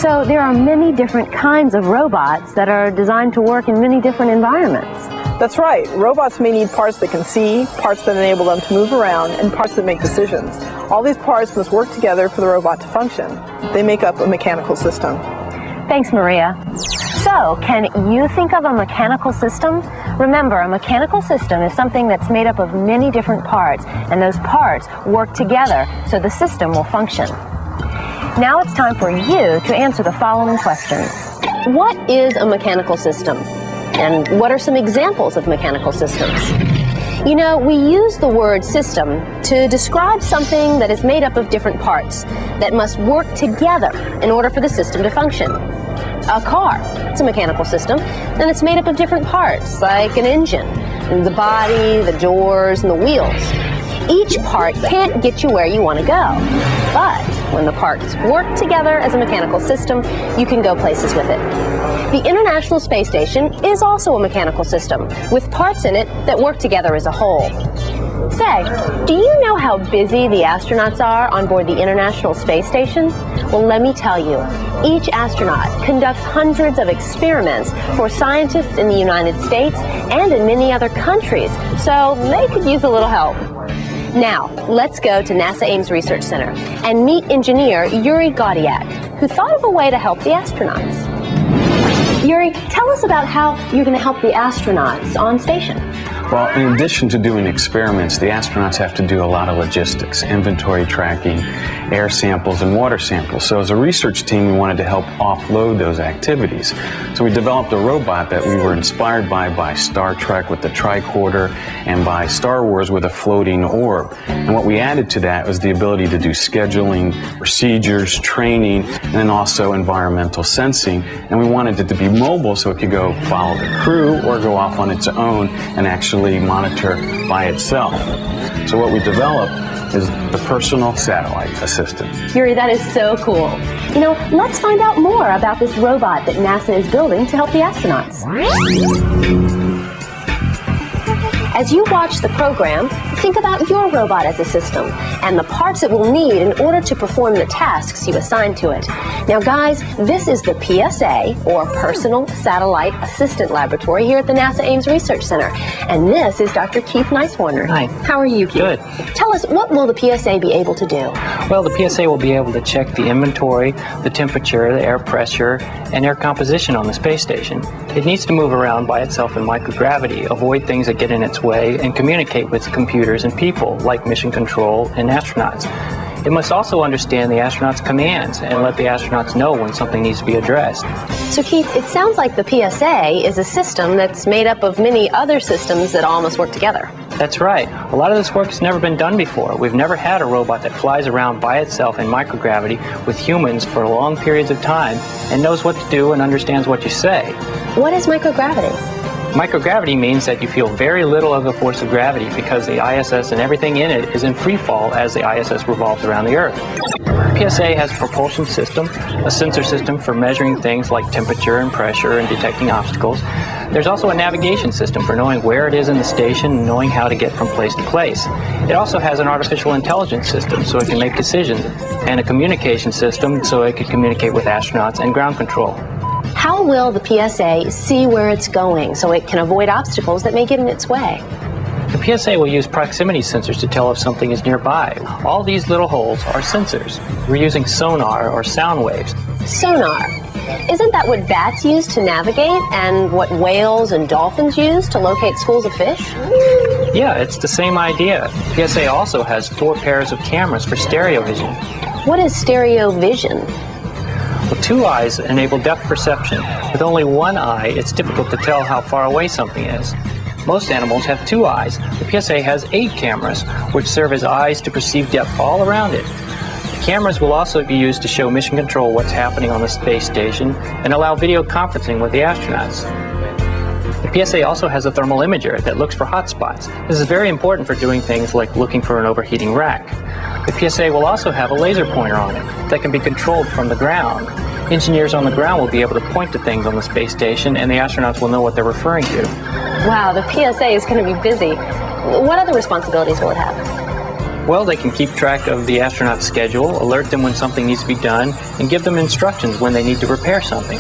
So there are many different kinds of robots that are designed to work in many different environments. That's right. Robots may need parts that can see, parts that enable them to move around, and parts that make decisions. All these parts must work together for the robot to function. They make up a mechanical system. Thanks, Maria. So, can you think of a mechanical system? Remember, a mechanical system is something that's made up of many different parts, and those parts work together so the system will function. Now it's time for you to answer the following questions. What is a mechanical system? And what are some examples of mechanical systems? You know, we use the word system to describe something that is made up of different parts that must work together in order for the system to function. A car, it's a mechanical system, and it's made up of different parts, like an engine, the body, the doors, and the wheels. Each part can't get you where you want to go, but when the parts work together as a mechanical system, you can go places with it. The International Space Station is also a mechanical system, with parts in it that work together as a whole. Say, do you know how busy the astronauts are on board the International Space Station? Well, let me tell you, each astronaut conducts hundreds of experiments for scientists in the United States and in many other countries, so they could use a little help. Now, let's go to NASA Ames Research Center and meet engineer Yuri Gaudiak, who thought of a way to help the astronauts. Yuri, tell us about how you're going to help the astronauts on station. Well, in addition to doing experiments, the astronauts have to do a lot of logistics, inventory tracking, air samples, and water samples. So as a research team, we wanted to help offload those activities. So we developed a robot that we were inspired by Star Trek with the tricorder and by Star Wars with a floating orb. And what we added to that was the ability to do scheduling, procedures, training, and then also environmental sensing. And we wanted it to be mobile so it could go follow the crew or go off on its own and actually monitor by itself. So what we developed is the personal satellite assistant. Yuri, that is so cool. You know, let's find out more about this robot that NASA is building to help the astronauts. As you watch the program, think about your robot as a system and the parts it will need in order to perform the tasks you assign to it. Now guys, this is the PSA, or Personal Satellite Assistant Laboratory here at the NASA Ames Research Center. And this is Dr. Keith Nicewarner. Hi. How are you, Keith? Good. Tell us, what will the PSA be able to do? Well, the PSA will be able to check the inventory, the temperature, the air pressure, and air composition on the space station. It needs to move around by itself in microgravity, avoid things that get in its way, and communicate with computers and people like mission control and astronauts. It must also understand the astronauts' commands and let the astronauts know when something needs to be addressed. So Keith, it sounds like the PSA is a system that's made up of many other systems that all must work together. That's right. A lot of this work has never been done before. We've never had a robot that flies around by itself in microgravity with humans for long periods of time and knows what to do and understands what you say. What is microgravity? Microgravity means that you feel very little of the force of gravity because the ISS and everything in it is in free fall as the ISS revolves around the Earth. PSA has a propulsion system, a sensor system for measuring things like temperature and pressure and detecting obstacles. There's also a navigation system for knowing where it is in the station and knowing how to get from place to place. It also has an artificial intelligence system so it can make decisions, and a communication system so it can communicate with astronauts and ground control. How will the PSA see where it's going so it can avoid obstacles that may get in its way? The PSA will use proximity sensors to tell if something is nearby. All these little holes are sensors. We're using sonar or sound waves. Sonar. Isn't that what bats use to navigate and what whales and dolphins use to locate schools of fish? Yeah, it's the same idea. PSA also has 4 pairs of cameras for stereo vision. What is stereo vision? Well, 2 eyes enable depth perception. With only 1 eye, it's difficult to tell how far away something is. Most animals have 2 eyes. The PSA has 8 cameras, which serve as eyes to perceive depth all around it. The cameras will also be used to show mission control what's happening on the space station and allow video conferencing with the astronauts. The PSA also has a thermal imager that looks for hot spots. This is very important for doing things like looking for an overheating rack. The PSA will also have a laser pointer on it that can be controlled from the ground. Engineers on the ground will be able to point to things on the space station, and the astronauts will know what they're referring to. Wow, the PSA is going to be busy. What other responsibilities will it have? Well, they can keep track of the astronauts' schedule, alert them when something needs to be done, and give them instructions when they need to repair something.